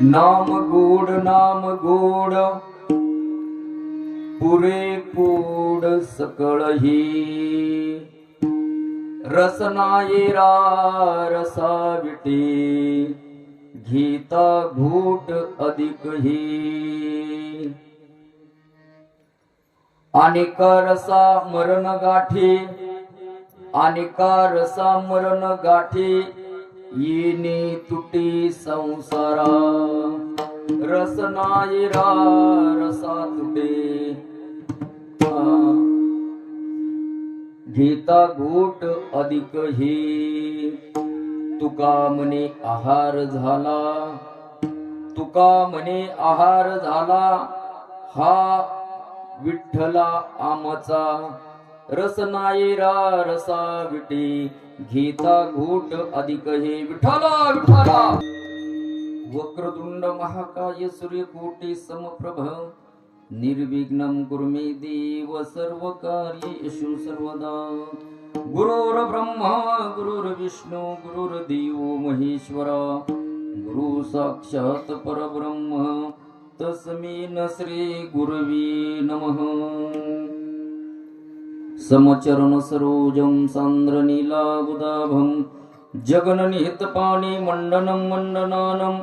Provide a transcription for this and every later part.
नाम गोड पुरेपूड सकळही रसनायरा रसाविटी गीता घूट अधिकही अनेका रसा मरण गाठी अनेका रसा मरण गाठी येणे तुटी संसारा रसनायरा रसा तुटे गीता घूट अधिक ही तुका म्हणे आहार झाला तुका म्हणे आहार झाला हा विठ्ठला आमचा रसनायरा रसा विटी गीता घूट अधिक हे विठ्ठला विठ्ठला वक्रतुंड महाकाय सूर्यकोटि समप्रभ निर्विघ्नं कुरु मे देव सर्वकार्येषु सर्वदा गुरुर्ब्रह्मा गुरुर्विष्णु गुरुर्देवो महेश्वरा गुरु साक्षात् परब्रह्म तस्मै श्री गुरवे नमः समचरण सरोजं सान्द्रनीलाबुदाभं जगन्निहितपाणि मण्डनं मण्डनानं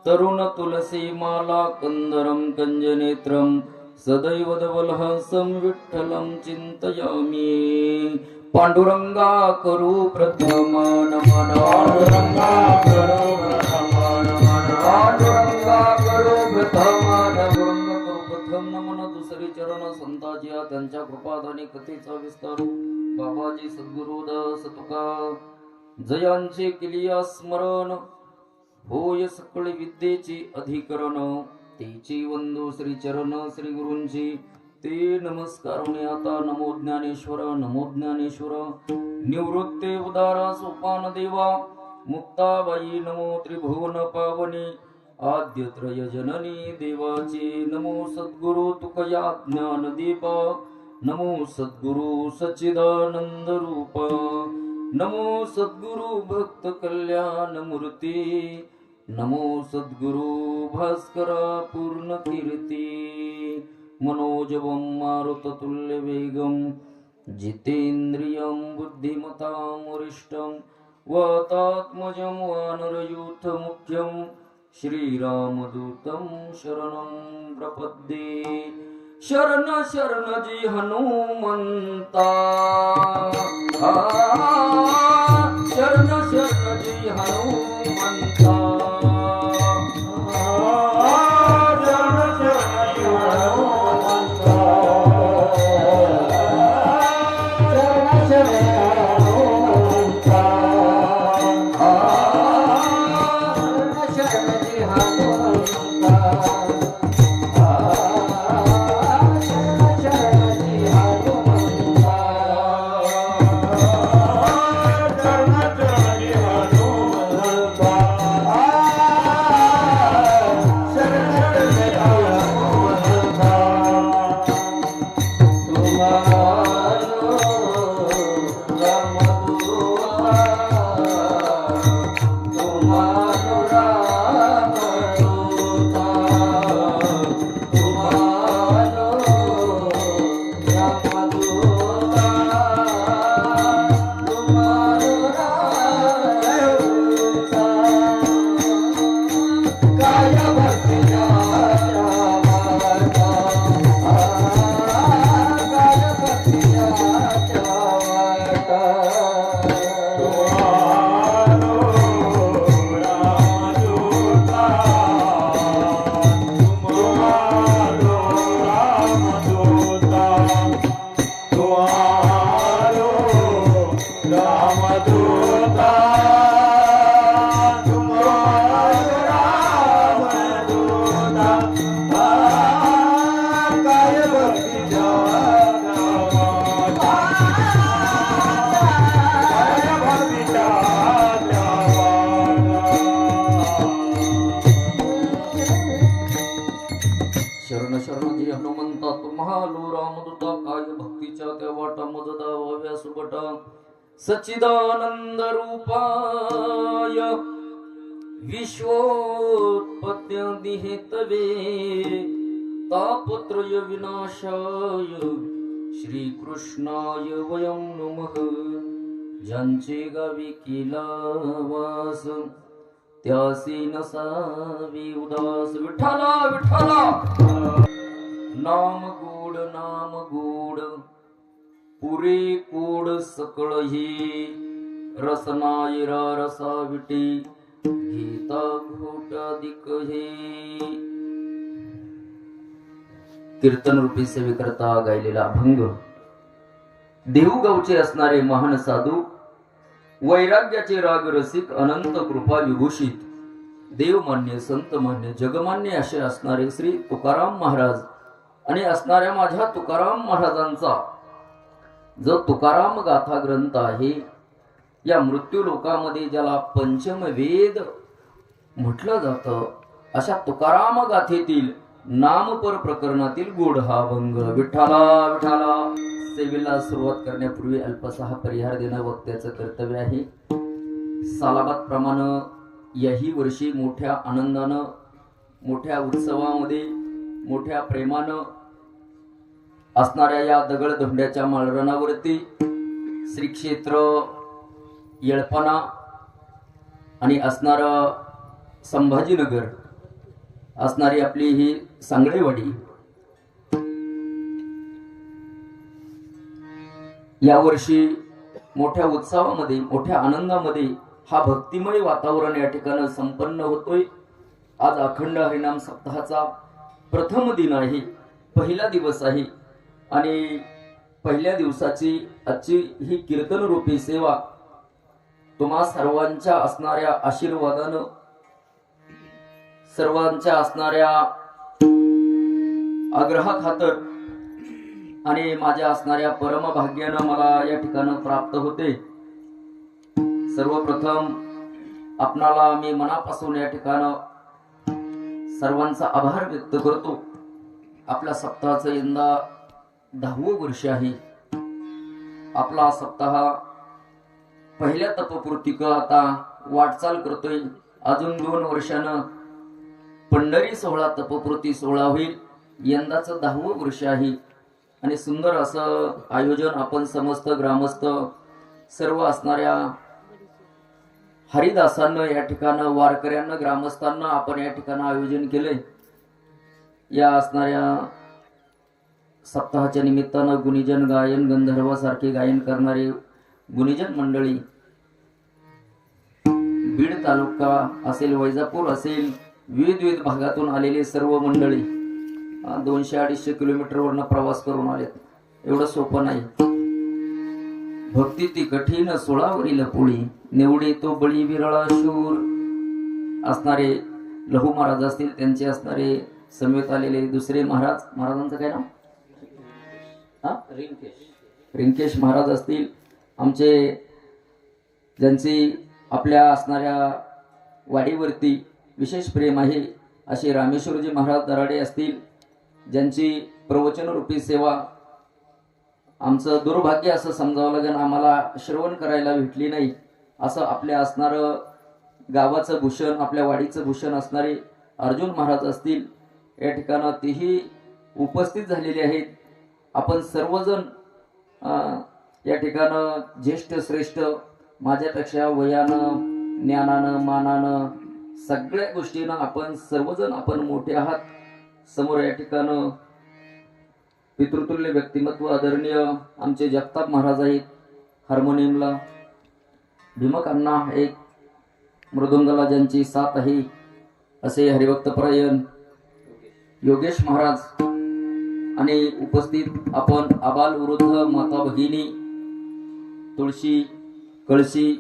तरुण तुलसी माला कंदरं कंजनेत्रं सदैव दवलहंसं विठ्ठलं चिन्तयामि पांडुरंगा करू प्रथम नमन पांडुरंगा करू प्रथम नमन पांडुरंगा करू प्रथम नमन दुसरे चरण संतांच्या त्यांच्या कृपादानी कथेचा विस्तार बाबाजी सद्गुरुदास तुका जयांचे केलिया स्मरण होय सकळ विद्येची अधिकरण तेची वंदो श्री चरण श्री गुरूंची ते नमस्कार आता नमो ज्ञानेश्वर निवृत्ते उदारा सोपान देवा मुक्ताबाई नमो त्रिभुवन पावनी आद्य त्रय जननी देवाची नमो सद्गुरु तुकया ज्ञान दीपा नमो सद्गुरु सच्चिदानंद रूप नमो सद्गुरु भक्त कल्याण मूर्ती नमो सद्गुरु भास्करा पूर्ण कीर्ती मनोजवं मारुततुल्य वेगं जितेन्द्रियं बुद्धिमतां वरिष्ठं वातात्मजं वानरयूथ मुख्यं श्रीरामदूतं शरणं प्रपद्ये शरण शरण जी हनुमंता शरण शरण जी हनुमंता सच्चिदानंद रूपाय विश्वोत्पत्त्यादि हेतवे तापत्रय विनाशाय श्रीकृष्णाय वयं नमः. ज्यांचे गावी केला वास त्यासी नसावी उदास. विठ्ठला विठ्ठला नाम गोड पुरे कोड सकळही रसनायरा रसाविटी गीता घोटादिक हे. कीर्तन रूपी सेवेकरता गायलेला अभंग. देऊगावचे असणारे महान साधू, वैराग्याचे राग रसिक, अनंत कृपा विभूषित, देवमान्य संतमान्य जगमान्य असे असणारे श्री तुकाराम महाराज आणि असणाऱ्या माझ्या तुकाराम महाराजांचा जो तुकाराम गाथा ग्रंथ आहे, या मृत्यू लोकामध्ये ज्याला पंचम वेद म्हटलं जातं, अशा तुकाराम गाथेतील नामपर प्रकरणातील गोड हा अभंग. विठ्ठला विठ्ठला. सेवेला सुरुवात करण्यापूर्वी अल्पसा हा परिहार देणं वक्त्याचं कर्तव्य आहे. सालाबाद प्रमाणे याही वर्षी मोठ्या आनंदानं, मोठ्या उत्सवामध्ये, मोठ्या प्रेमानं असणाऱ्या या दगडधोंड्याच्या माळरानावरती श्री क्षेत्र येळपणा आणि असणार संभाजीनगर असणारी आपली ही सांगळेवाडी, यावर्षी मोठ्या उत्सवामध्ये, मोठ्या आनंदामध्ये हा भक्तिमय वातावरण या ठिकाणी संपन्न होतोय. आज अखंड हरिनाम सप्ताहाचा प्रथम दिन आहे, पहिला दिवस आहे आणि पहिल्या दिवसाची आजची ही कीर्तन रूपी सेवा तुम्हा सर्वांच्या असणाऱ्या आशीर्वादानं, सर्वांच्या असणाऱ्या आग्रहाखातर आणि माझ्या असणाऱ्या परमभाग्यानं मला या ठिकाणी प्राप्त होते. सर्वप्रथम आपणाला मी मनापासून या ठिकाणी सर्वांचा आभार व्यक्त करतो. आपल्या सप्ताहाचं यंदा 10वं वर्ष आहे. आपला सप्ताह पहिल्या तपपूर्तिक आता वाटचाल करतोय. अजून 2 वर्षानं पंढरी सोहळा तपपूर्ती सोहळा होईल. यंदाचं 10वं वर्ष आहे आणि सुंदर असं आयोजन आपण समस्त ग्रामस्थ सर्व असणाऱ्या हरिदासांना या ठिकाणं, वारकऱ्यांना, ग्रामस्थांना आपण या ठिकाणं आयोजन केलंय. या असणाऱ्या सप्ताहाच्या निमित्तानं गुणीजन गायन गंधर्वासारखे गायन करणारे गुणीजन मंडळी, बीड तालुका असेल, वैजापूर असेल, विविध भागातून आलेले सर्व मंडळी 200-250 किलोमीटरवरनं प्रवास करून आलेत. एवढं सोपं नाही. भक्ती ती कठीण सोळावरील पोळी, निवडे तो बळी विरळा शूर असणारे लहू महाराज असतील, त्यांचे असणारे समेत आलेले दुसरे महाराज, महाराजांचं काय नाव? रिंकेश महाराज असतील. आमचे ज्यांची आपल्या असणाऱ्या वाडीवरती विशेष प्रेम आहे असे रामेश्वरजी महाराज दराडे असतील, ज्यांची प्रवचन रूपी सेवा आमचं दुर्भाग्य असं समजावं लागेल, आम्हाला श्रवण करायला भेटली नाही. असं आपल्या असणारं गावाचं भूषण, आपल्या वाडीचं भूषण असणारे अर्जुन महाराज असतील, या ठिकाणं तेही उपस्थित झालेले आहेत. आपण सर्वजण या ठिकाणं ज्येष्ठ श्रेष्ठ, माझ्यापेक्षा वयानं, ज्ञानानं, मानानं, सगळ्या गोष्टीनं आपण सर्वजण आपण मोठे आहात. समोर या ठिकाणं पितृतुल्य व्यक्तिमत्व आदरणीय आमचे जगताप महाराज आहेत. हार्मोनियमला भीमकांना एक, मृदुंगाला ज्यांची साथ आहे असे हरिभक्तपरायण योगेश महाराज, आणि उपस्थित आपण आबाल वृद्ध माता भगिनी, तुळशी कळशी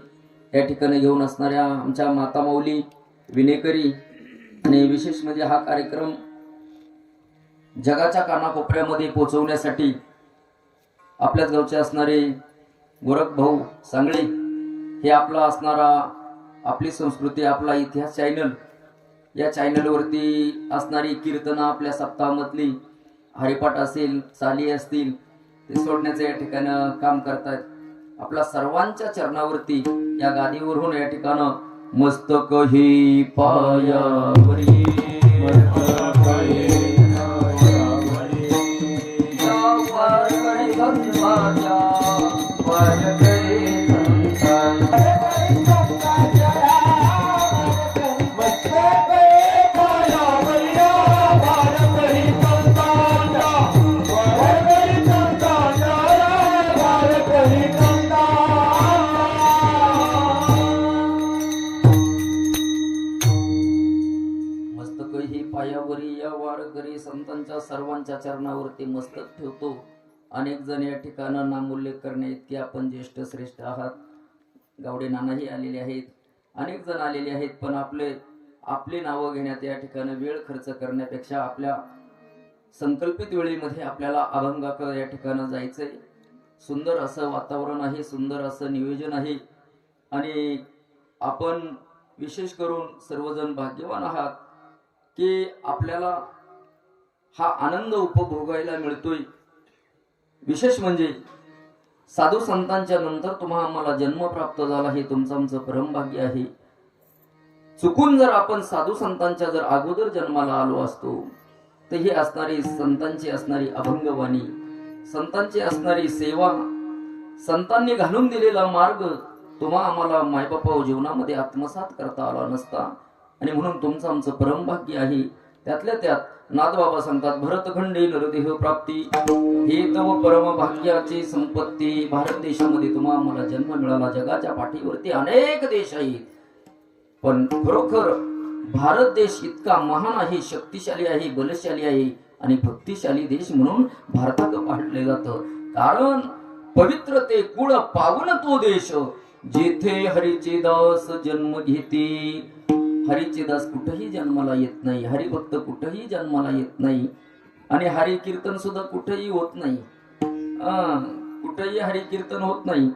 या ठिकाणी घेऊन असणाऱ्या आमच्या माता माऊली विनेकरी. आणि विशेष म्हणजे हा कार्यक्रम जगाच्या कानाकोपऱ्यामध्ये पोहोचवण्यासाठी आपल्याच गावचे असणारे गोरख भाऊ सांगळे हे आपला असणारा, आपली संस्कृती, आपला इतिहास चॅनल, या चॅनलवरती असणारी कीर्तनं आपल्या सप्ताहामधली हरिपाठ असेल, चाली असतील, ते सोडण्याचं या ठिकाणं काम करतायत. आपल्या सर्वांच्या चरणावरती या गादीवरून या ठिकाणं मस्तक ही पायावरी पायावरी या वारकरी संतांच्या सर्वांच्या चरणावरती मस्तक ठेवतो. अनेक जण या ठिकाणं नामोल्लेख करणे इतके आपण ज्येष्ठ श्रेष्ठ आहात. गावडे नानाही आलेले आहेत, अनेक जण आलेले आहेत, पण आपली नावं घेण्यात या ठिकाणी वेळ खर्च करण्यापेक्षा आपल्या संकल्पित वेळेमध्ये आपल्याला अभंगाकडे या ठिकाणी जायचंय. सुंदर असं वातावरण आहे, सुंदर असं नियोजन आहे आणि आपण विशेष करून सर्वजण भाग्यवान आहात की आपल्याला हा आनंद उपभोगायला मिळतोय. विशेष म्हणजे साधू संतांच्या नंतर तुम्हा आम्हाला जन्म प्राप्त झाला, हे तुमचं आमचं परमभाग्य आहे. चुकून जर आपण साधू संतांच्या जर अगोदर जन्माला आलो असतो तर ही असणारी संतांची असणारी अभंगवाणी, संतांची असणारी सेवा, संतांनी घालून दिलेला मार्ग तुम्हा आम्हाला मायबापा जीवनामध्ये आत्मसात करता आला नसता. आणि म्हणून तुमचं आमचं परमभाग्य आहे. त्यातल्या त्यात नाथबाबा सांगतात, भरतखंडे नरदेह प्राप्ती हे तव परम भाग्याची संपत्ती. भारत देशामध्ये तुम्हा आम्हाला जन्म मिळाला. जगाच्या पाठीवरती अनेक देश आहेत, पण खरोखर भारत देश इतका महान आहे, शक्तिशाली आहे, बलशाली आहे आणि भक्तिशाली देश म्हणून भारतात पाडले जातं. कारण पवित्र ते कुळ पावन तो देश, जेथे हरीचे दास जन्म घेते. हरीचे दास कुठेही जन्माला येत नाही, हरिभक्त कुठेही जन्माला येत नाही आणि हरी कीर्तन सुद्धा कुठेही होत नाही. कुठेही हरी कीर्तन होत नाही.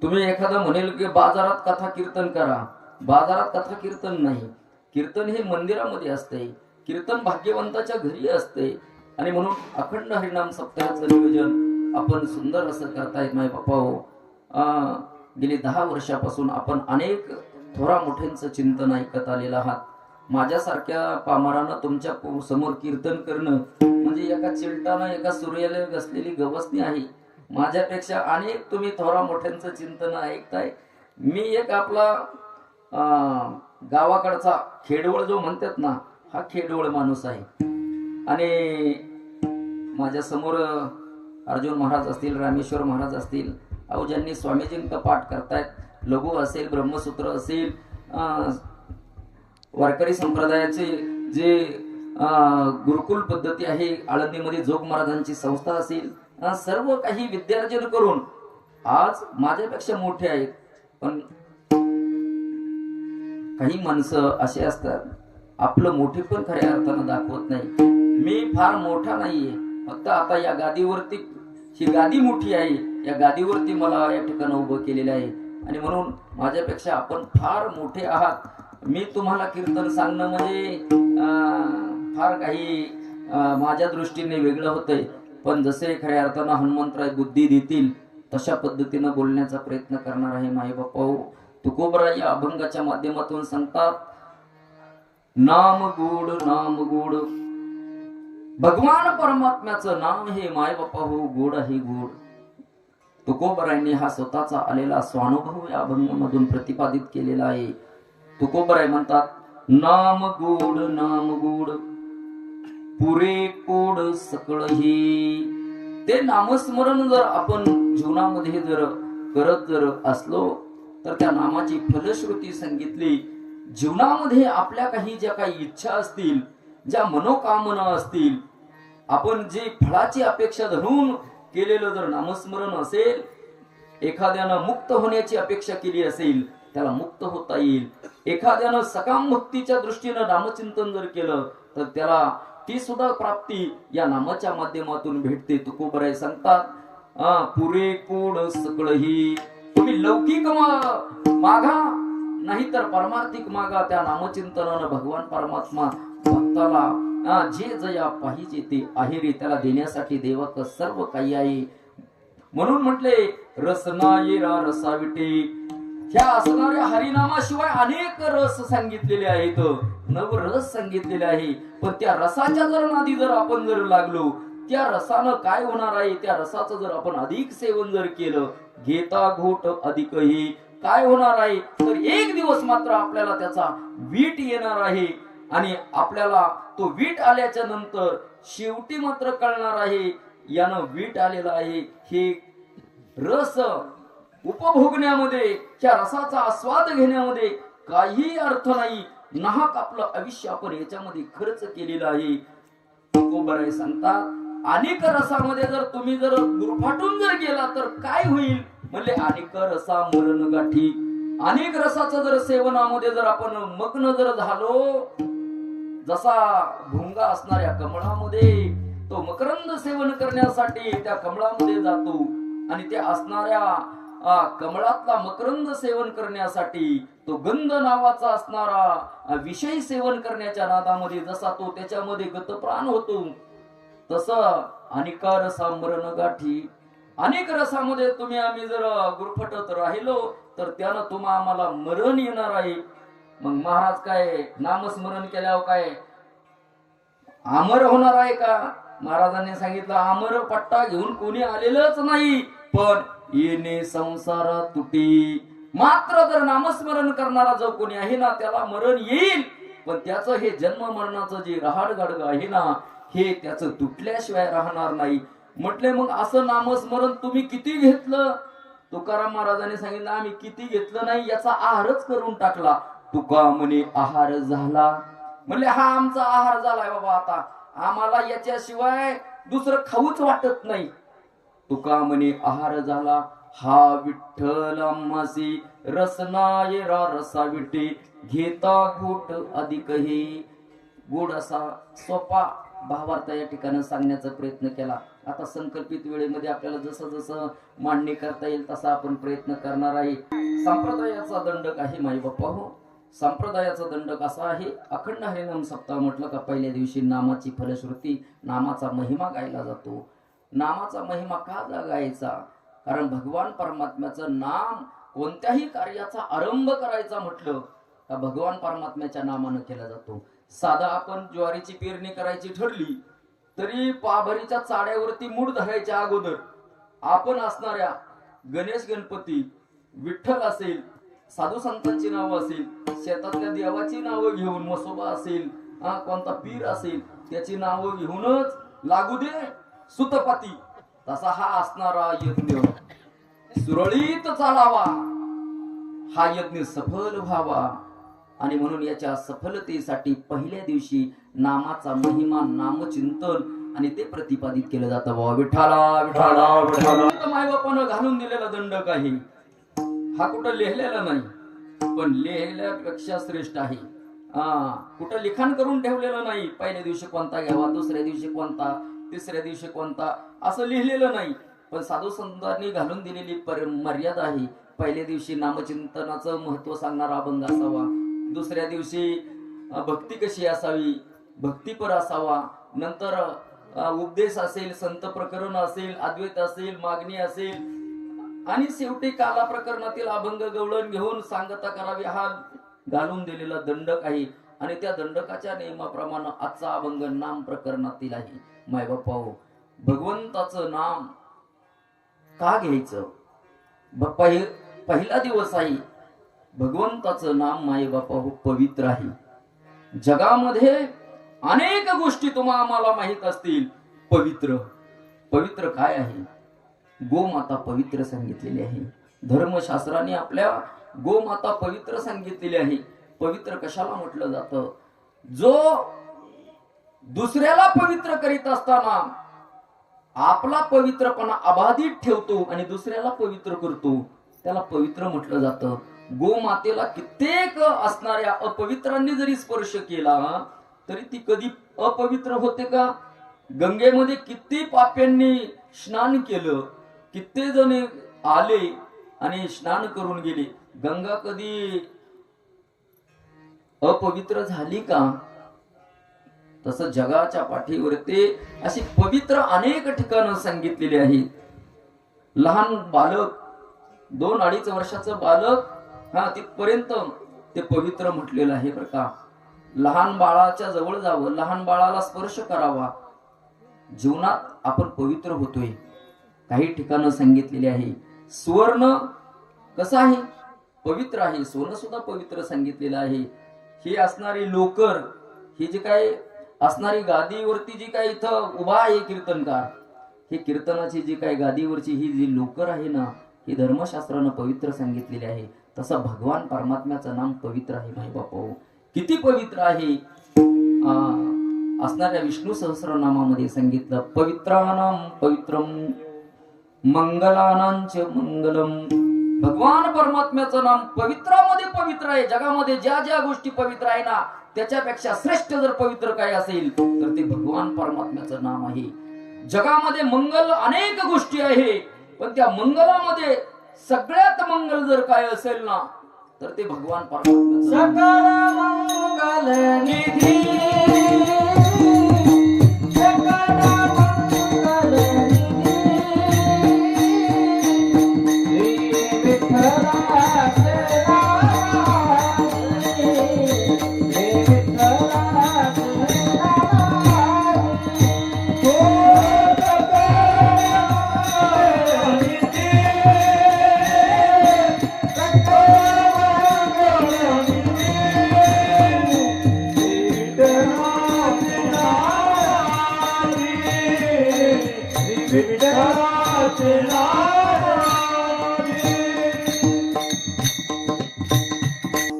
तुम्ही एखादा म्हणेल की बाजारात कथा कीर्तन करा, बाजारात कथा कीर्तन नाही. कीर्तन हे मंदिरामध्ये असते, कीर्तन भाग्यवंताच्या घरी असते. आणि म्हणून अखंड हरिनाम सप्ताहाचं नियोजन आपण सुंदर असं करतायत माय बापा हो. गेली 10 वर्षापासून आपण अनेक थोरा मोठ्यांचं चिंतन ऐकत आलेलं आहात. माझ्यासारख्या पामरानं तुमच्या समोर कीर्तन करणं म्हणजे एका चिलटानं एका सूर्याला घसलेली गवसणी आहे. माझ्यापेक्षा अनेक तुम्ही थोरा मोठ्यांचं चिंतन ऐकताय. मी एक आपला गावाकडचा खेडवळ जो म्हणतात ना, हा खेडवळ माणूस आहे. आणि माझ्या समोर अर्जुन महाराज असतील, रामेश्वर महाराज असतील, अहो ज्यांनी स्वामीजींचा पाठ करतायत, लघु असेल, ब्रह्मसूत्र असेल, वारकरी संप्रदायाचे जे गुरुकुल पद्धती आहे, आळंदीमध्ये जोग महाराजांची संस्था असेल, सर्व काही विद्यार्जन करून आज माझ्यापेक्षा मोठे आहेत. पण काही माणसं असे असतात, आपलं मोठे पण खऱ्या अर्थानं दाखवत नाही. मी फार मोठा नाहीये, फक्त आता या गादीवरती, ही गादी मोठी आहे, या गादीवरती मला या ठिकाणी उभं केलेलं आहे. आणि म्हणून माझ्यापेक्षा आपण फार मोठे आहात. मी तुम्हाला कीर्तन सांगणं म्हणजे फार काही माझ्या दृष्टीने वेगळं होतंय. पण जसे खऱ्या अर्थानं हनुमंतराय बुद्धी देतील तशा पद्धतीनं बोलण्याचा प्रयत्न करणार आहे. माय बापा तुकोबराय या अभंगाच्या माध्यमातून सांगतात, नाम गोड नाम गोड, भगवान परमात्म्याचं नाम हे माय बापा हो गोड आहे गोड. तुकोबरायांनी हा स्वतःचा आलेला स्वानुभव या अभंगामधून प्रतिपादित केलेला आहे. तुकोबराय म्हणतात, नाम गोड पुरे कोड सकळही. ते नामस्मरण जर आपण जीवनामध्ये जर करत जर असलो तर त्या नामाची फलश्रुती सांगितली. जीवनामध्ये आपल्या ज्या काही इच्छा असतील, ज्या मनोकामना असतील, आपण जे फळाची अपेक्षा धरून केलेलं जर नामस्मरण असेल, एखाद्यानं मुक्त होण्याची अपेक्षा केली असेल त्याला मुक्त होता येईल. एखाद्यानं सकाम भक्तीच्या दृष्टीनं नामचिंतन जर केलं तर त्याला ती सुद्धा प्राप्ती या नामाच्या माध्यमातून भेटते. तुकोबराय सांगतात, पुरे कोड सकळही. तुम्ही लौकिक मागा नाही तर परमार्थिक मागा. त्या नामचिंतनानं भगवान परमात्मा भक्ताला जे जया पाहिजे ते आहे रे, त्याला देण्यासाठी देवाचं सर्व काही आहे. म्हणून म्हटले, रसना येरा रसाविटे, ह्या असणाऱ्या हरिनामाशिवाय अनेक रस सांगितलेले आहेत, नवरस सांगितलेले आहे. पण त्या रसाच्या जर नादी जर आपण जर लागलो, त्या रसानं काय होणार आहे, त्या रसाचं जर आपण अधिक सेवन जर केलं, घेता घोट अधिकही काय होणार आहे, तर एक दिवस मात्र आपल्याला त्याचा वीट येणार आहे. आणि आपल्याला तो वीट आल्याच्या नंतर शेवटी मात्र कळणार आहे, यानं वीट आलेला आहे. हे रस उपभोगण्यामध्ये, त्या रसाचा आस्वाद घेण्यामध्ये काही अर्थ नाही. नाहक आपलं आयुष्य आपण याच्यामध्ये खर्च केलेला आहे. तुकोबराय सांगतात, अनेक रसामध्ये जर तुम्ही जर गुरफाटून जर गेला तर काय होईल म्हणले, अनेक रसा मरण गाठी. अनेक रसाचं जर सेवनामध्ये जर आपण मग्न जर झालो, जसा भुंगा असणाऱ्या कमळामध्ये तो मकरंद सेवन करण्यासाठी त्या कमळामध्ये जातो, आणि त्या असणाऱ्या कमळातला मकरंद सेवन करण्यासाठी तो गंध नावाचा असणारा विषय सेवन करण्याच्या नादामध्ये जसा तो त्याच्यामध्ये गतप्राण होतो, तसं अनेक रसा मरण गाठी. अनेक रसामध्ये तुम्ही आम्ही जर गुरफटत राहिलो तर त्यानं तुम्हा आम्हाला मरण येणार आहे. मग महाराज काय नामस्मरण केल्यावर काय अमर होणार आहे का? महाराजांनी सांगितलं, अमर पट्टा घेऊन कोणी आलेलंच नाही, पण येणे संसारा तुटी. मात्र जर नामस्मरण करणारा जो कोणी आहे ना, त्याला मरण येईल, पण त्याचं हे जन्म मरणाचं जे रहाड गाडग आहे ना, हे त्याचं तुटल्याशिवाय राहणार नाही. म्हटले मग असं नामस्मरण तुम्ही किती घेतलं? तुकाराम महाराजांनी सांगितलं, आम्ही किती घेतलं नाही, याचा आहारच करून टाकला. तुका म्हणे आहार झाला. म्हणले हा आमचा आहार झालाय बाबा, आता आम्हाला याच्याशिवाय दुसरं खाऊच वाटत नाही. तुका म्हणे आहार झाला, हा विठ्ठल आम्हासी रसनाय रसा विटे घेता घोट अधिकही. गोड असा सोपा भावार्थ या ठिकाणी सांगण्याचा प्रयत्न केला. आता संकल्पित वेळेमध्ये आपल्याला जसं जसं मांडणी करता येईल तसा आपण प्रयत्न करणार आहे. संप्रदायाचा दंडक आहे माई बाप्पा हो. संप्रदायाचा दंडक असा आहे, अखंड हरिनाम सप्ताह म्हटलं का पहिल्या दिवशी नामाची फलश्रुती, नामाचा महिमा गायला जातो. नामाचा महिमा का गायचा? कारण भगवान परमात्म्याचं नाम कोणत्याही कार्याचा आरंभ करायचा म्हटलं का भगवान परमात्म्याच्या नामानं केला जातो. साधा आपण ज्वारीची पेरणी करायची ठरली तरी पाभरीच्या चाड्यावरती मूठ धरायच्या अगोदर आपण असणाऱ्या गणेश गणपती विठ्ठल असेल, साधू संतांची नावं असेल, शेतातल्या देवाची नावं घेऊन, मसोबा असेल, कोणता पीर असेल त्याची नावं घेऊनच लागू दे सुतपती. तसा हा असणारा यज्ञ सुरळीत चालावा, हा यज्ञ सफल व्हावा. आणि म्हणून याच्या सफलतेसाठी पहिल्या दिवशी नामाचा महिमा, नामचिंतन आणि ते प्रतिपादित केलं जातं. बाबा विठ्ठला विठ्ठला विठ्ठला. मायबापानं घालून दिलेला दंडक आहे हा, कुठं लिहिलेला नाही, पण लिहिल्यापेक्षा श्रेष्ठ आहे. कुठं लिखाण करून ठेवलेलं नाही, पहिल्या दिवशी कोणता घ्यावा, दुसऱ्या दिवशी कोणता, तिसऱ्या दिवशी कोणता, असं लिहिलेलं नाही. पण साधू संतांनी घालून दिलेली मर्यादा आहे. पहिल्या दिवशी नामचिंतनाचं महत्व सांगणारा अभंग असावा, दुसऱ्या दिवशी भक्ती कशी असावी, भक्तीपर असावा, नंतर उपदेश असेल, संत प्रकरण असेल, अद्वैत असेल, मागणी असेल, आणि शेवटी काला प्रकरणातील अभंग गवळण घेऊन सांगता करावी. हा घालून दिलेला दंडक आहे. आणि त्या दंडकाच्या नियमाप्रमाणे आजचा अभंग नाम प्रकरणातील आहे. मायबापा हो, भगवंताचं नाम का घ्यायचं? पहिला दिवस आहे. भगवंताचं नाम मायबापा हो पवित्र आहे. जगामध्ये अनेक गोष्टी तुम्हाला आम्हाला माहित असतील. पवित्र पवित्र काय आहे? गोमाता पवित्र सांगितलेली आहे. धर्मशास्त्राने आपल्या गोमाता पवित्र सांगितलेली आहे. पवित्र कशाला म्हटलं जातं? जो दुसऱ्याला पवित्र करीत असताना आपला पवित्रपणा अबाधित ठेवतो आणि दुसऱ्याला पवित्र करतो, त्याला पवित्र म्हटलं जातं. गोमातेला कित्येक असणाऱ्या अपवित्रांनी जरी स्पर्श केला तरी ती कधी अपवित्र होते का? गंगेमध्ये किती पाप्यांनी स्नान केलं, किती जण आले आणि स्नान करून गेले, गंगा कधी अपवित्र झाली का? तसं जगाच्या पाठीवरती अशी पवित्र अनेक ठिकाणं सांगितलेली आहेत. लहान बालक, 2-2.5 वर्षाचं बालक हा तिथपर्यंत ते पवित्र म्हटलेलं आहे बरं का. लहान बाळाच्या जवळ जावं, लहान बाळाला स्पर्श करावा, जीवनात आपण पवित्र होतोय. काही ठिकाणं सांगितलेली आहे सुवर्ण कसं आहे, पवित्र आहे. सोनं सुद्धा पवित्र सांगितलेलं आहे. ही असणारी लोकर, ही जी काय असणारी गादीवरती जी काय इथं उभा आहे कीर्तनकार, ही कीर्तनाची जी काय गादीवरची ही जी लोकर आहे ना, ही धर्मशास्त्रानं पवित्र सांगितलेली आहे. तसं भगवान परमात्म्याचं नाम पवित्र आहे. माय बापा किती पवित्र आहे. असणाऱ्या विष्णू सहस्रनामामध्ये सांगितलं, पवित्रानाम पवित्रम मंगलानांच मंगलम. भगवान परमात्म्याचं नाम पवित्रामध्ये पवित्र आहे. जगामध्ये ज्या ज्या गोष्टी पवित्र आहे ना, त्याच्यापेक्षा श्रेष्ठ जर पवित्र काय असेल तर ते भगवान परमात्म्याचं नाम आहे. जगामध्ये मंगल अनेक गोष्टी आहे, पण त्या मंगलामध्ये सगळ्यात मंगल जर काय असेल ना, तर ते भगवान परमात्म्याचं सकळ मंगल निधी.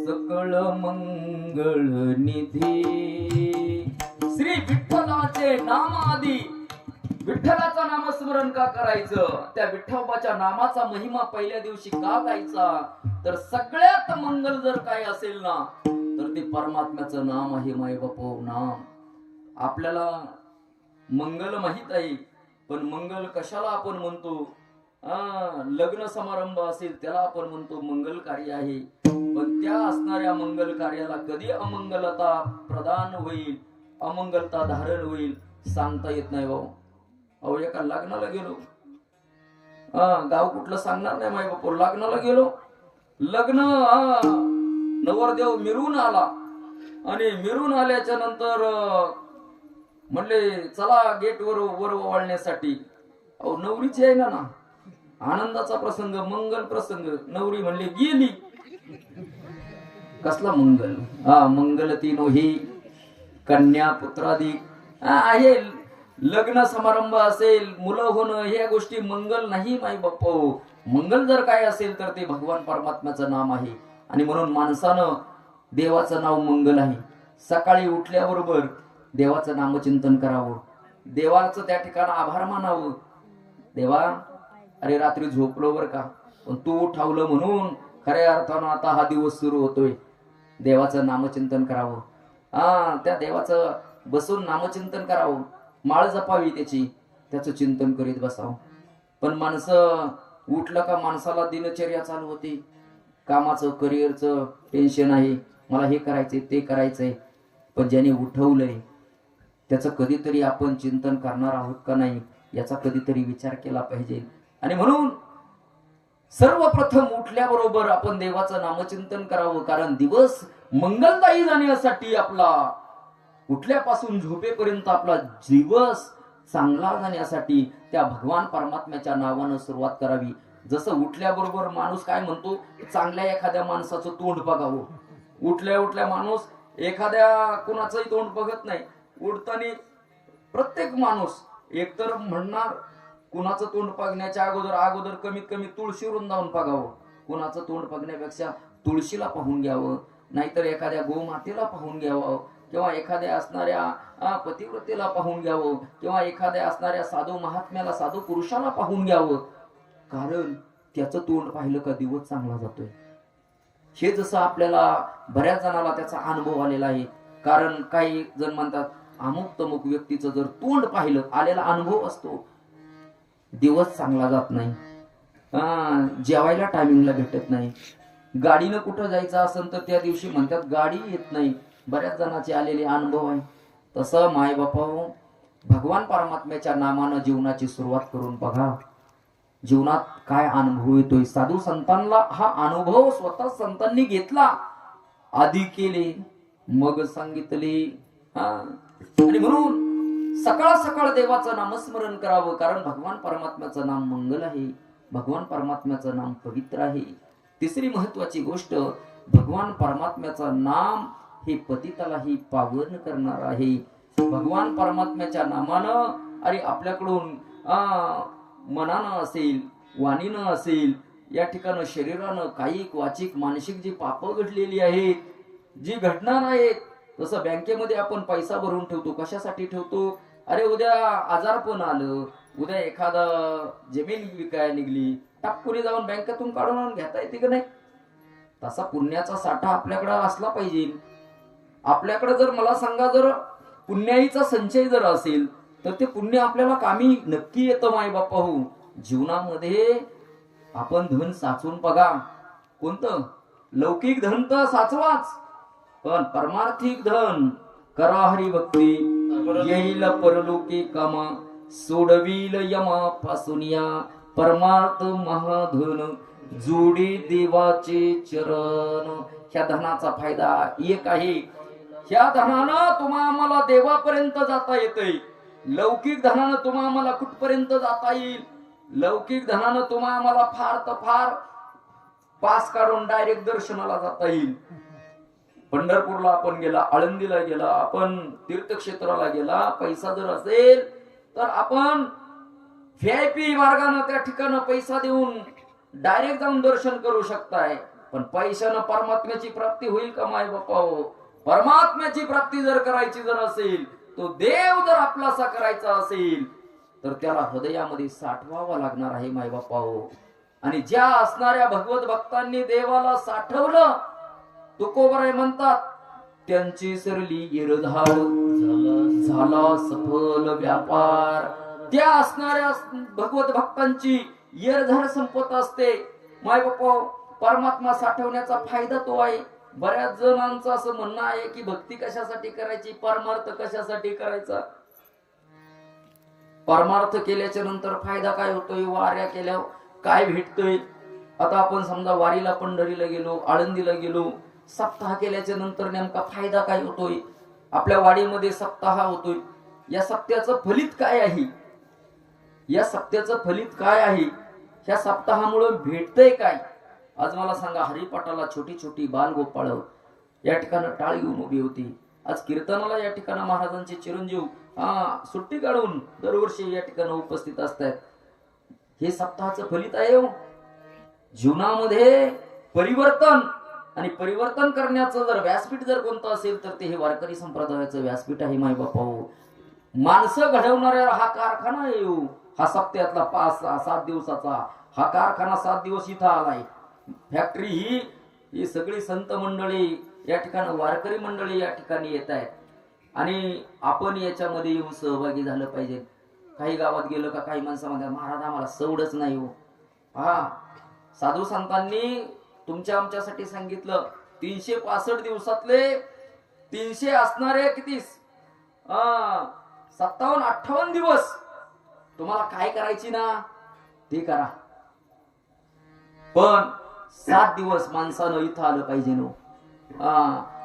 सकळ मंगळ निधी. श्री विठ्ठलाचे नामादी. विठ्ठलाचं नामस्मरण का करायचं, त्या विठ्ठलाच्या नामाचा महिमा पहिल्या दिवशी का गायचा, तर सगळ्यात मंगल जर काय असेल ना, तर ते परमात्म्याचं नाम आहे. माय बापो नाम. आपल्याला मंगल माहित आहे, पण मंगल कशाला आपण म्हणतो. लग्न समारंभ असेल त्याला आपण म्हणतो मंगल कार्य आहे, पण त्या असणाऱ्या मंगल कार्याला कधी अमंगलता प्रदान होईल, अमंगलता धारण होईल सांगता येत नाही. भाऊ अहो एका लग्नाला गेलो, गाव कुठलं सांगणार नाही माय बापू, लग्नाला गेलो, लग्न नवरदेव मिरून आला आणि मिरून आल्याच्या नंतर म्हणले चला गेट वर ओवाळण्यासाठी. अहो नवरीची आहे ना, आनंदाचा प्रसंग, मंगल प्रसंग. नवरी म्हणले गेली. कसला मंगल. मंगल तीनो ही कन्या पुत्रादी आहे. लग्न समारंभ असेल, मुलं होणं, ह्या गोष्टी मंगल नाही माई बाप्पो. मंगल जर काय असेल तर ते भगवान परमात्म्याचं नाम आहे. आणि म्हणून माणसानं देवाचं नाव मंगल आहे. सकाळी उठल्याबरोबर देवाचं नामचिंतन करावं, देवाचं त्या ठिकाणी आभार मानावं. देवा अरे रात्री झोपलो बर का, पण तू उठावलं म्हणून खऱ्या अर्थानं आता हा दिवस सुरू होतोय. देवाचं नामचिंतन करावं. त्या देवाचं बसून नामचिंतन करावं, माळ जपावी त्याची, त्याचं चिंतन करीत बसावं. पण माणसं उठलं का माणसाला दिनचर्या चालू होती, कामाचं करिअरचं टेन्शन आहे, मला हे करायचंय ते करायचंय. पण ज्याने उठवलंय त्याचं कधीतरी आपण चिंतन करणार आहोत का नाही याचा कधीतरी विचार केला पाहिजे. आणि म्हणून सर्वप्रथम उठल्याबरोबर आपण देवाचं नामचिंतन करावं, कारण दिवस मंगलदायी जाण्यासाठी आपला उठल्यापासून झोपेपर्यंत आपला दिवस चांगला जाण्यासाठी त्या भगवान परमात्म्याच्या नावानं सुरुवात करावी. जसं उठल्याबरोबर माणूस काय म्हणतो, चांगल्या एखाद्या माणसाचं तोंड बघावं. उठल्या उठल्या माणूस एखाद्या कुणाचंही तोंड बघत नाही. उठताना प्रत्येक माणूस एकतर म्हणणार कुणाचं तोंड बघण्याच्या अगोदर कमीत कमी तुळशी वृंदावन बघावं. कुणाचं तोंड बघण्यापेक्षा तुळशीला पाहून घ्यावं, नाहीतर एखाद्या गोमातेला पाहून घ्यावं, किंवा एखाद्या असणाऱ्या पतिव्रतेला पाहून घ्यावं, किंवा एखाद्या असणाऱ्या साधू महात्म्याला, साधू पुरुषाला पाहून घ्यावं. कारण त्याचं तोंड पाहिलं का दिवस चांगला जातोय. हे जसं आपल्याला बऱ्याच जणाला त्याचा अनुभव आलेला आहे. कारण काही जण म्हणतात अमुक तमुक व्यक्तीचं जर तोंड पाहिलं, आलेला अनुभव असतो, दिवस चांगला जात नाही, जेवायला टायमिंगला भेटत नाही, गाडीनं कुठं जायचं असेल तर त्या दिवशी म्हणतात गाडी येत नाही. बऱ्याच जणांचे आलेले अनुभव आहे. तसं माय बापा भगवान परमात्म्याच्या नामानं जीवनाची सुरुवात करून बघा. जीवनात काय अनुभव येतोय. साधू संतांना हा अनुभव स्वतः संतांनी घेतला, आधी केले मग सांगितले. आणि म्हणून सकाळ सकाळ देवाचं नामस्मरण करावं, कारण भगवान परमात्म्याचं नाम मंगल आहे, भगवान परमात्म्याचं नाम पवित्र आहे. तिसरी महत्वाची गोष्ट, भगवान परमात्म्याचं नाम हे पतितालाही पावन करणार आहे. भगवान परमात्म्याच्या नामानं अरे आपल्याकडून मनानं असेल, वाणीनं असेल, या ठिकाणी शरीरानं कायिक वाचिक मानसिक जी पापं घडलेली आहेत, जी घडणार आहेत. जसं बँकेमध्ये आपण पैसा भरून ठेवतो, कशासाठी ठेवतो? अरे उद्या आजारपण आलं, उद्या एखादा जमीन विकायला निघली, टाकून जाऊन बँकेतून काढून आणून घेता येते का नाही? तसा पुण्याचा साठा आपल्याकडे असला पाहिजे. आपल्याकडे जर मला सांगा, जर पुण्याईचा संचय जर असेल तर ते पुण्य आपल्याला कामी नक्की येतं. माय बापा हो, जीवनामध्ये आपण धन साचून बघा. कोणतं? लौकिक धन तर साचवाच, पण परमार्थिक धन करा हरी भक्ती, येईल परलोकी कामा, सोडविल यमा पासूनिया, परमार्थ महाधन जोडी देवाचे चरण. ह्या धनाचा फायदा एक आहे, ह्या धनानं तुम्हा आम्हाला देवापर्यंत जाता येतंय. लौकिक धनानं तुम्हा आम्हाला कुठपर्यंत जाता येईल? लौकिक धनानं तुम्हा आम्हाला फार तर फार पास काढून डायरेक्ट दर्शनाला जाता येईल. पंढरपूरला आपण गेला, आळंदीला गेला, आपण तीर्थक्षेत्राला गेला, पैसा जर असेल तर आपण व्हीआयपी मार्गाने त्या ठिकाणी पैसा देऊन डायरेक्ट जाऊन दर्शन करू शकताय. पण पैशानं परमात्म्याची प्राप्ती होईल का माय बापा हो? परमात्म्याची प्राप्ती जर करायची जर असेल, तो देव जर आपलासा करायचा असेल तर त्याला हृदयामध्ये साठवावा लागणार आहे माय बापा हो. आणि ज्या असणाऱ्या भगवत भक्तांनी देवाला साठवलं, तुकोबराय म्हणतात, त्यांची सरली येरधाळ, झाला सफल व्यापार. त्या असणाऱ्या भगवत भक्तांची येरधाळ संपत असते. माय बापा, परमात्मा साठवण्याचा फायदा तो आहे. बऱ्याच जणांचं असं म्हणणं आहे की भक्ती कशासाठी करायची, परमार्थ कशासाठी करायचा? परमार्थ केल्याच्या नंतर फायदा काय होतोय? वाऱ्या केल्यावर काय भेटतोय? आता आपण समजा वारीला पंढरीला गेलो, आळंदीला गेलो, सप्ताह केल्याच्या नंतर नेमका फायदा काय होतोय? आपल्या वाडीमध्ये सप्ताह होतोय, या सप्त्याचं फलित काय आहे? या सप्त्याचं फलित काय आहे? ह्या सप्ताहामुळे भेटतंय काय? आज मला सांगा, हरिपाठाला छोटी छोटी बालगोपाळ या ठिकाणी टाळ घेऊन उभी होती. आज कीर्तनाला या ठिकाणी महाराजांचे चिरंजीव सुट्टी काढून दरवर्षी या ठिकाणी उपस्थित असतात. हे सप्ताहाचं फलित आहे हो. जीवनामध्ये परिवर्तन आणि परिवर्तन करण्याचं जर व्यासपीठ जर कोणतं असेल तर ते हे वारकरी संप्रदायाचं व्यासपीठ आहे माय बापा हो. माणसं घडवणाऱ्या हा कारखाना आहे हो. हा सप्त्यातला 5-7 दिवसाचा हा कारखाना 7 दिवस इथं आलाय. फॅक्टरी ही सगळी संत मंडळी या ठिकाणी, वारकरी मंडळी या ठिकाणी येत आहेत आणि आपण याच्यामध्ये येऊन सहभागी झालं पाहिजे. काही गावात गेलं का काही माणसं म्हणतात, महाराज आम्हाला सवडच नाही हो. साधू संतांनी तुमच्या आमच्यासाठी सांगितलं, 365 दिवसातले 300 असणारे किती 57-58 दिवस तुम्हाला काय करायची ना ते करा, पण 7 दिवस माणसानं इथं आलं पाहिजे नो.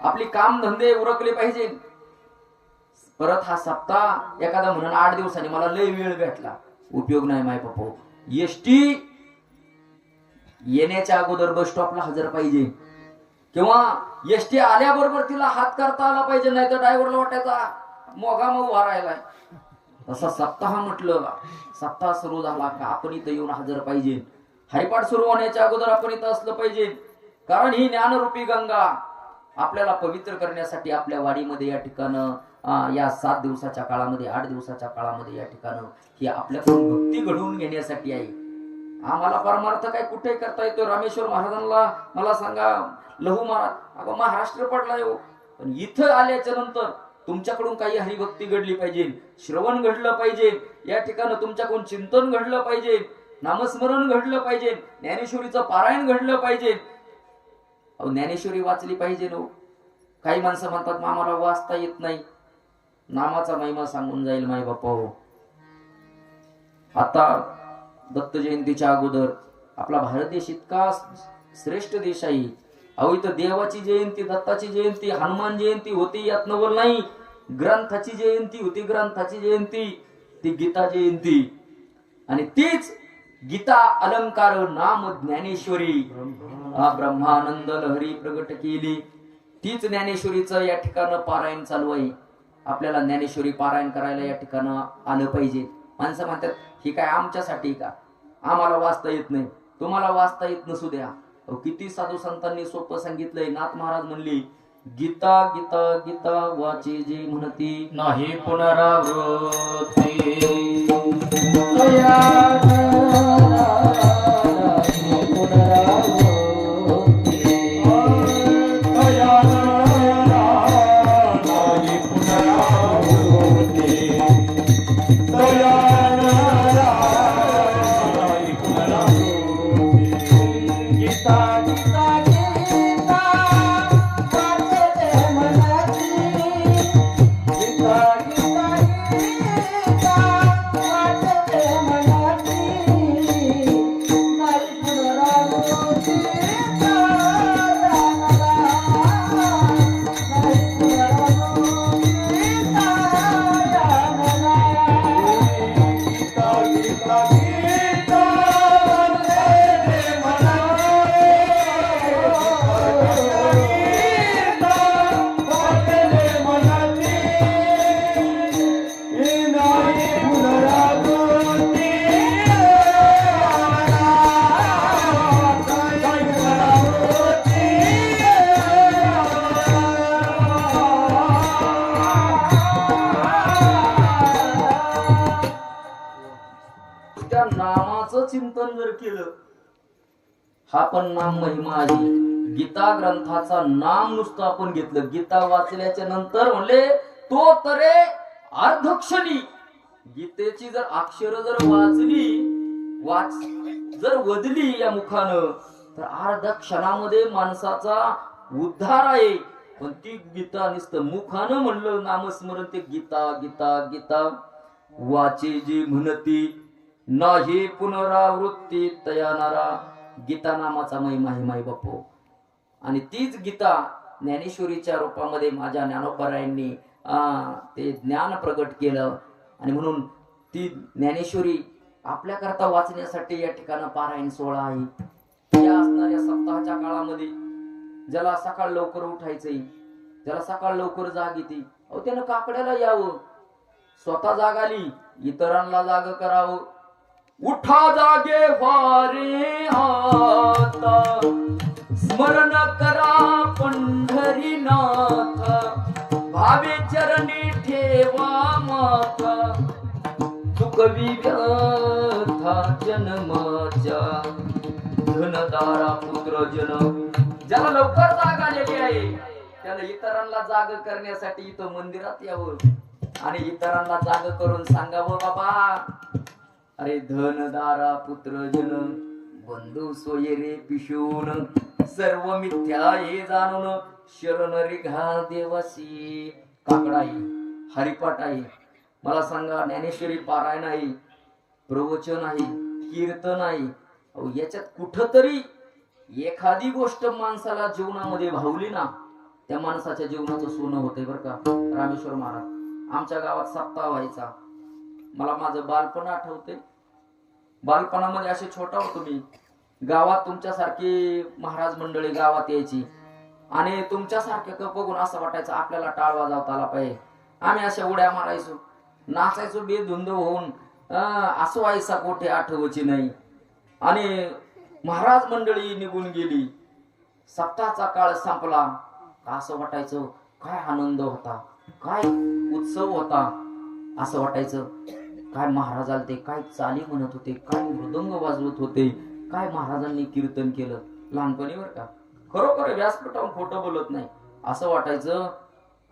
आपली काम धंदे उरकले पाहिजे. परत हा सप्ताह एखादा म्हणून 8 दिवसांनी मला लय वेळ भेटला, उपयोग नाही माय बापू. एसटी येण्याच्या अगोदर बस स्टॉपला हजर पाहिजे, किंवा एसटी आल्याबरोबर तिला हात करता आला पाहिजे, नाही तर ड्रायव्हरला वाटायचा मोगा मग वारायलाय. तसा सप्ताह म्हटलं, सप्ताह सुरू झाला का आपण इथं येऊन हजर पाहिजे. हरिपाठ सुरू होण्याच्या अगोदर आपण इथं असलं पाहिजे, कारण ही ज्ञानरूपी गंगा आपल्याला पवित्र करण्यासाठी आपल्या वाडीमध्ये या ठिकाणं या 7 दिवसाच्या काळामध्ये 8 दिवसाच्या काळामध्ये या ठिकाणं ही आपल्याकडून भक्ती घडवून घेण्यासाठी आहे. आम्हाला परमार्थ काय कुठे करता येतो? रामेश्वर महाराजांना मला सांगा, लहू महाराज अगं महाराष्ट्र पडला येऊ, पण इथं आल्याच्या नंतर तुमच्याकडून काही हरिभक्ती घडली पाहिजे, श्रवण घडलं पाहिजे, या ठिकाणी तुमच्याकडून चिंतन घडलं पाहिजे, नामस्मरण घडलं पाहिजे, ज्ञानेश्वरीचं पारायण घडलं पाहिजे. ज्ञानेश्वरी वाचली पाहिजे नो. काही माणसं म्हणतात आम्हाला वाचता येत नाही. नामाचा महिमा सांगून जाईल माय बापा हो. आता दत्त जयंतीच्या अगोदर आपला भारत देश इतका श्रेष्ठ देश आहे. अहो इथं देवाची जयंती, दत्ताची जयंती, हनुमान जयंती होती, यात नवल नाही. ग्रंथाची जयंती होती, ग्रंथाची जयंती ती गीता जयंती. आणि तीच गीता अलंकार नाम ज्ञानेश्वरी ब्रह्मानंद लहरी प्रगट केली. तीच ज्ञानेश्वरीचं या ठिकाणं पारायण चालू आहे. आपल्याला ज्ञानेश्वरी पारायण करायला या ठिकाणं आलं पाहिजे. माणसं म्हणतात ही काय आमच्यासाठी का, आम्हाला वाचता येत नाही. तुम्हाला वाचता येत नसू द्या. किती साधू संतांनी सोपं सांगितलंय. नाथ महाराज म्हणले गीता गीता गीता वाचे जे म्हणती नाही पुनरावृत्ती. नामाचं चिंतन जर केलं, हा पण नाम महिमा आहे. गीता ग्रंथाचा नाम नुसतं आपण घेतलं, गीता वाचल्याच्या नंतर म्हणले तो तरे अर्धक्षणी. गीतेची जर अक्षर जर जर वदली या मुखानं तर अर्ध क्षणामध्ये माणसाचा उद्धार आहे. पण ती गीता नुसतं मुखानं म्हणलं नामस्मरण, ते गीता गीता गीता वाचे जे म्हणती नाही पुनरावृत्ती तयानारा. गीता नामाचा महिमा आहे माई बापू. आणि तीच गीता ज्ञानेश्वरीच्या रूपामध्ये माझ्या ज्ञानोबरायांनी ते ज्ञान प्रगट केलं. आणि म्हणून ती ज्ञानेश्वरी आपल्याकरता वाचण्यासाठी या ठिकाणी पारायण सोहळा आहे. या असणाऱ्या सप्ताहाच्या काळामध्ये ज्याला सकाळ लवकर उठायचंय, ज्याला सकाळ लवकर जाग येते, अहो त्यानं काकड्याला यावं. स्वतः जाग आली, इतरांना जाग करावं. उठा जागे वारे आता, स्मरण करा पंढरीनाथ, भावे चरणी ठेवा माथा, चुकवी व्यथा जन्माच्या, धनदारा पुत्र जन. ज्याला लवकर जाग आलेली आहे त्याला इतरांना जाग करण्यासाठी इथं मंदिरात यावं आणि इतरांना जाग करून सांगावं, बाबा अरे धनदारा पुत्र जन, बंधू सोयरे पिशून, सर्व मिथ्या हे जाणून, शरण रिघा देवासी. काकडा आहे, हरिपाठ आहे, मला सांगा ज्ञानेश्वरी पारायण आहे, प्रवचन आहे, कीर्तन आहे. याच्यात कुठतरी एखादी गोष्ट माणसाला जीवनामध्ये भावली ना, त्या माणसाच्या जीवनाचं सोनं होतंय बरं का. रामेश्वर महाराज आमच्या गावात सप्ताह व्हायचा. मला माझं बालपण आठवते. बालपणामध्ये असे छोटा होतो मी. गावात तुमच्यासारखी महाराज मंडळी गावात यायची आणि तुमच्यासारखे बघून असं वाटायचं आपल्याला टाळ वाजवता आला पाहिजे. आम्ही अशा उड्या मारायचो, नाचायचो बेधुंद होऊन. असं व्हायचा कोठे आठवची नाही. आणि महाराज मंडळी निघून गेली, सप्ताहाचा काळ संपला. असं वाटायचं काय आनंद होता, काय उत्सव होता. असं वाटायचं काय महाराज आलते, काय चाली म्हणत होते, काय मृदंग वाजवत होते, काय महाराजांनी कीर्तन केलं. लहानपणी बरं का, खरोखर व्यासपीठावर खोटं बोलत नाही. असं वाटायचं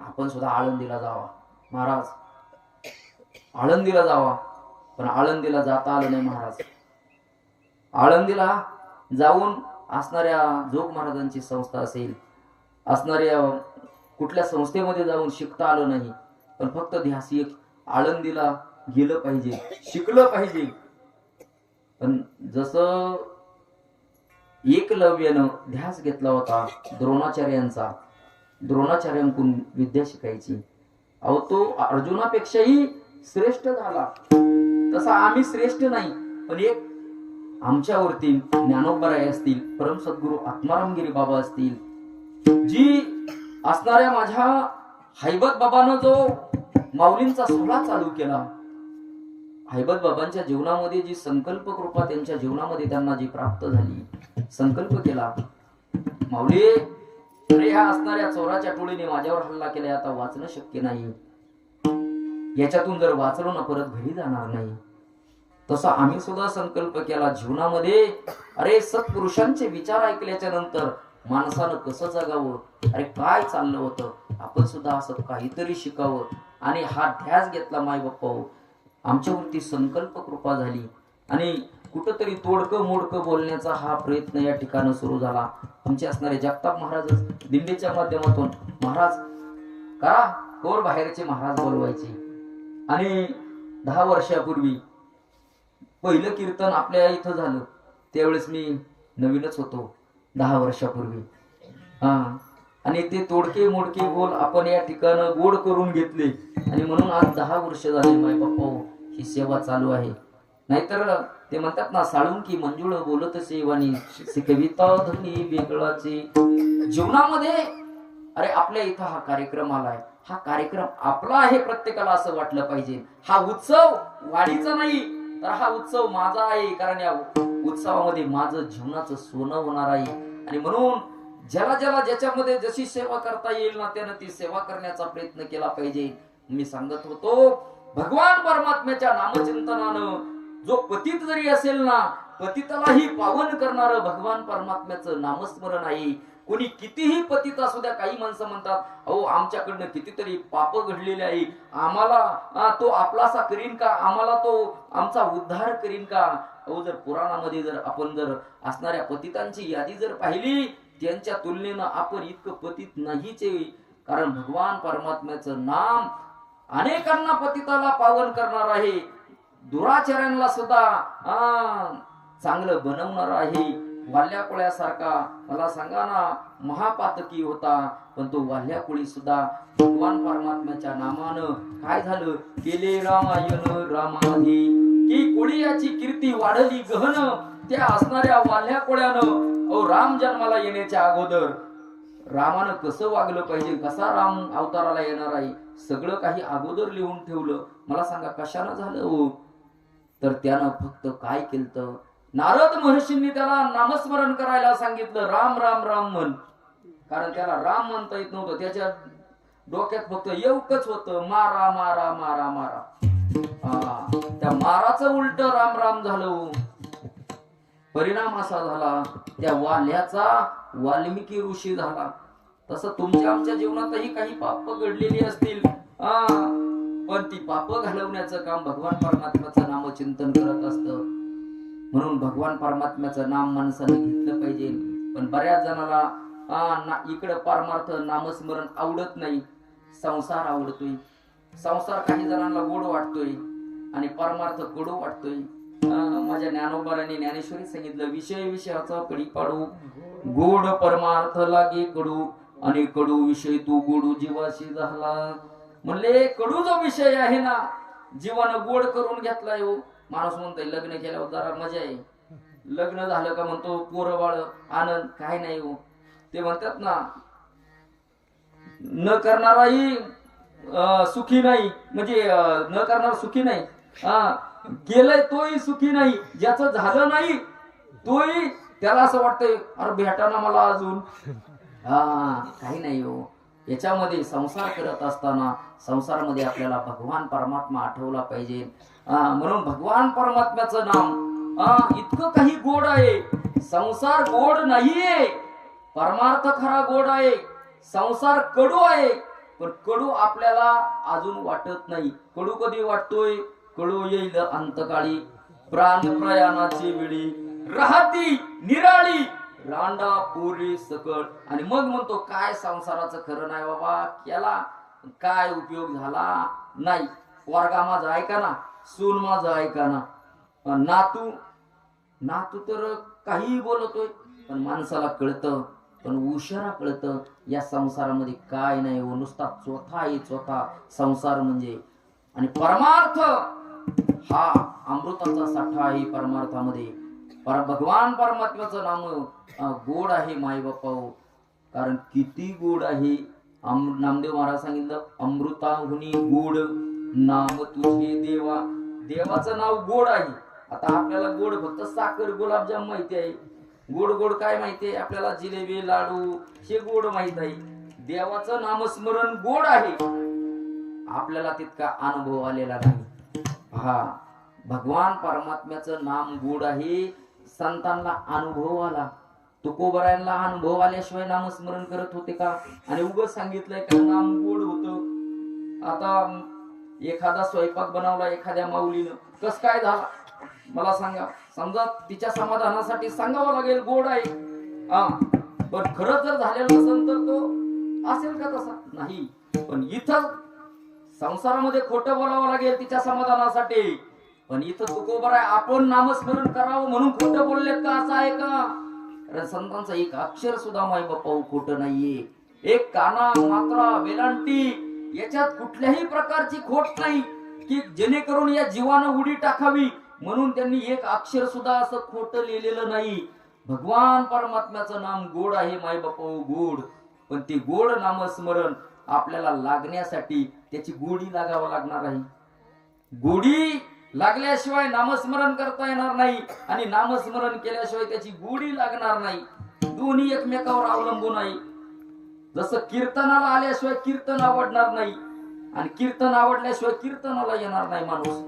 आपण सुद्धा आळंदीला जावा, महाराज आळंदीला जावा. पण आळंदीला जाता आलं नाही महाराज. आळंदीला जाऊन असणाऱ्या जोग महाराजांची संस्था असेल, असणाऱ्या कुठल्या संस्थेमध्ये जाऊन शिकता आलं नाही. पण फक्त ध्यास एक, आळंदीला गेलं पाहिजे, शिकलं पाहिजे. पण जसं एकलव्यानं ध्यास घेतला होता द्रोणाचार्यांचा, द्रोणाचार्यांकडून विद्या शिकायची, अहो तो अर्जुनापेक्षाही श्रेष्ठ झाला. तसा आम्ही श्रेष्ठ नाही, पण एक आमच्यावरती ज्ञानोबराय असतील, परम सद्गुरू आत्मारामगिरी बाबा असतील, जी असणाऱ्या माझ्या हैबत बाबानं जो माऊलींचा सोहळा चालू केला, हैबत बाबांच्या जीवनामध्ये जी संकल्प कृपा त्यांच्या जीवनामध्ये त्यांना जी प्राप्त झाली, संकल्प केला, माऊली अरे ह्या असणाऱ्या चोराच्या टोळीने माझ्यावर हल्ला केलाय, आता वाचणं शक्य नाही, याच्यातून जर वाचलो ना परत घरी जाणार नाही. तसा आम्ही सुद्धा संकल्प केला जीवनामध्ये. अरे सत्पुरुषांचे विचार ऐकल्याच्या नंतर माणसानं कसं जगावं, अरे काय चाललं होतं, आपण सुद्धा असं काहीतरी शिकावं. आणि हा ध्यास घेतला माय बाप्पा, आमच्यावरती संकल्प कृपा झाली आणि कुठंतरी तोडकं मोडकं बोलण्याचा हा प्रयत्न या ठिकाणी सुरू झाला. आमचे असणारे जगताप महाराज दिंडीच्या माध्यमातून महाराज करा कोर बाहेरचे महाराज बोलवायचे. आणि 10 वर्षापूर्वी पहिलं कीर्तन आपल्या इथं झालं, त्यावेळेस मी नवीनच होतो 10 वर्षापूर्वी. आणि ते तोडके मोडके बोल आपण या ठिकाणी गोड करून घेतले आणि म्हणून आज 10 वर्ष झाले माय बाप्पा ही सेवा चालू आहे. नाहीतर ते म्हणतात ना, साळुंकी मंजुळ बोलत सेवानी कविता धनी वेगळाचे. जीवनामध्ये अरे आपल्या इथं हा कार्यक्रम आलाय, हा कार्यक्रम आपला आहे, प्रत्येकाला असं वाटलं पाहिजे. हा उत्सव वाडीचा नाही, तर हा उत्सव माझा आहे, कारण या उत्सवामध्ये माझं जीवनाचं सोनं होणार आहे. आणि म्हणून ज्याला ज्याला ज्याच्यामध्ये जशी सेवा करता येईल ना त्यानं ती सेवा करण्याचा प्रयत्न केला पाहिजे. मी सांगत होतो, भगवान परमात्म्याच्या नामचिंतनानं जो पतित जरी असेल ना, पतितालाही पावन करणारं भगवान परमात्म्याचं नामस्मरण आहे. कोणी कितीही पतित असू द्या, काही माणसं म्हणतात अहो आमच्याकडनं कितीतरी पाप घडलेले आहे, आम्हाला तो आपलासा करीन का, आम्हाला तो आमचा उद्धार करीन का. अहो जर पुराणामध्ये जर आपण जर असणाऱ्या पतितांची यादी जर पाहिली, त्यांच्या तुलनेनं आपण इतकं पतित नाहीच आहे. कारण भगवान परमात्म्याचं नाम अनेकांना पतिताला पावन करणार आहे, दुराचार्यांना सुद्धा चांगलं बनवणार आहे. वाल्या कोळ्यासारखा मला सांगा ना महापातकी होता, पण तो वाल्या कोळी सुद्धा भगवान परमात्म्याच्या नामानं काय झालं, केले रामायण रामाधी की कोळी याची कीर्ती वाढली गहन. त्या असणाऱ्या वाल्या कोळ्यानं राम जन्माला येण्याच्या अगोदर रामानं कसं वागलं पाहिजे, कसा राम अवताराला येणार आहे, सगळं काही अगोदर लिहून ठेवलं. मला सांगा कशानं झालं हो, तर त्यानं फक्त काय केलं, नारद महर्षींनी त्याला नामस्मरण करायला सांगितलं, राम राम राम म्हण. कारण त्याला राम म्हणता येत नव्हतं, त्याच्या डोक्यात फक्त एवढंच होतं, मारा मारा मारा मारा. त्या माराचं उलट राम राम झालं. परिणाम असा झाला त्या वाल्याचा वाल्मिकी ऋषी झाला. तसं तुमच्या आमच्या जीवनातही काही पाप घडलेली असतील, पण ती पाप घालवण्याचं काम भगवान परमात्म्याचं नामचिंतन करत असतं. म्हणून भगवान परमात्म्याचं नाम माणसाने घेतलं पाहिजे. पण बऱ्याच जणाला इकडं परमार्थ नामस्मरण आवडत नाही, संसार आवडतोय. संसार काही जणांना गोड वाटतोय आणि परमार्थ कडू वाटतोय. माझ्या ज्ञानोबारांनी ज्ञानेश्वरी सांगितलं, विषय विषयाचा पडी पाडू, गोड परमार्थ लागे कडू, आणि कडू विषय तू गोडू जीवाशी झाला. म्हणले कडू जो विषय आहे ना, जीवानं गोड करून घेतलाय हो. माणूस म्हणतोय लग्न केल्यावर जरा मजा आहे, लग्न झालं का म्हणतो पोरं बाळ आनंद, काय नाही हो. ते म्हणतात ना, न करणाराही सुखी नाही, म्हणजे न करणार सुखी नाही, केलंय तोही सुखी नाही, ज्याचं झालं नाही तोही त्याला असं वाटतंय अरे भेटाना मला अजून. काही नाही हो. याच्यामध्ये संसार करत असताना संसारामध्ये आपल्याला भगवान परमात्मा आठवला पाहिजे. म्हणून भगवान परमात्म्याचं नाम इतकं काही गोड आहे. संसार गोड नाहीये, परमार्थ खरा गोड आहे. संसार कडू आहे, पण कडू आपल्याला अजून वाटत नाही. कडू कधी वाटतोय, कडू येईल अंतकाळी, प्राण प्रयाणाची वेळी, राहती निराळी रांडा पुरी सकळ. आणि मग म्हणतो काय संसाराचं खरं नाही बाबा, केला काय उपयोग झाला नाही. वर्गा माझा ऐका ना, सून माझं ऐका ना, नातू नातू तर काही बोलतोय पण माणसाला कळतं, पण उशिरा कळतं या संसारामध्ये काय नाही हो, नुसता चोथा आहे चोथा संसार म्हणजे. आणि परमार्थ हा अमृताचा साठा आहे परमार्थामध्ये. भगवान परमात्म्याचं नाम गोड आहे माय बापा, कारण किती गोड आहे. नामदेव महाराज सांगितलं अमृताहुनी गोड नाम तुझे देवा. देवाचं नाव गोड आहे. आता आपल्याला गोड फक्त साखर गुलाबजाम माहिती आहे, गोड गोड काय माहिती आहे आपल्याला, जिलेबी लाडू हे गोड माहित आहे. देवाचं नामस्मरण गोड आहे, आपल्याला तितका अनुभव आलेला नाही. हा भगवान परमात्म्याचं नाम गोड आहे, संतांना अनुभव आला. तुकोबरायांना अनुभव आल्याशिवाय नामस्मरण करत होते का? आणि उगाच सांगितलंय का नाम गोड होतं. आता एखादा स्वयंपाक बनवला एखाद्या माऊलीनं, कस काय झाला मला सांगा. समजा तिच्या समाधानासाठी सांगावं लागेल गोड आहे, पण खरंच जर झालेलं नसेल तर तो असेल का तसा? नाही. पण इथं संसारामध्ये खोटं बोलावं लागेल तिच्या समाधानासाठी, पण इथं तुकोबर आहे आपण नामस्मरण करावं म्हणून खोटं बोललेत का? असं आहे का? कारण संतांचा एक अक्षर सुद्धा माय बापा खोटं नाहीये. एक काना मात्रा वेलांटी याच्यात कुठल्याही प्रकारची खोट नाही की जेणेकरून या जीवानं उडी टाकावी म्हणून त्यांनी एक अक्षर सुद्धा असं खोटं लिहिलेलं नाही. भगवान परमात्म्याचं नाम गोड आहे माय बापा गोड. पण ते गोड नामस्मरण आपल्याला लागण्यासाठी त्याची गोडी लागावं लागणार आहे. गोडी लागल्याशिवाय नामस्मरण करता येणार नाही आणि नामस्मरण केल्याशिवाय त्याची गोडी लागणार नाही. दोन्ही एकमेकावर अवलंबून आहे. जसं कीर्तनाला आल्याशिवाय कीर्तन आवडणार नाही आणि कीर्तन आवडल्याशिवाय कीर्तनाला येणार नाही माणूस.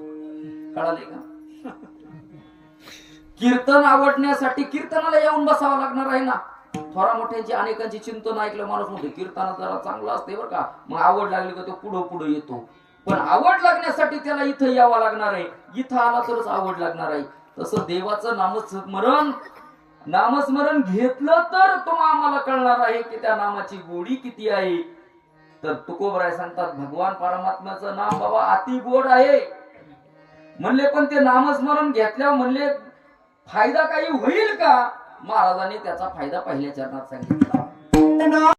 कळाले का? कीर्तन आवडण्यासाठी कीर्तनाला येऊन बसावं लागणार आहे ना. थोरा मोठ्यांची अनेकांची चिंतन ऐकलं माणूस म्हणतो कीर्तनात जरा चांगलं असते बरं का, मग आवड लागली का तो पुढं पुढं येतो. पण आवड लागण्यासाठी त्याला इथं यावं लागणार आहे, इथं आला तरच आवड लागणार आहे. तसं देवाचं नामस्मरण घेतलं तर तुम्हाला आम्हाला कळणार आहे की त्या नामाची गोडी किती आहे. तर तुकोबराय सांगतात भगवान परमात्म्याचं नाम बाबा अति गोड आहे म्हणले, पण ते नामस्मरण घेतल्यावर म्हणले फायदा काही होईल का? महाराजांनी त्याचा फायदा पहिल्या चरणात सांगितला.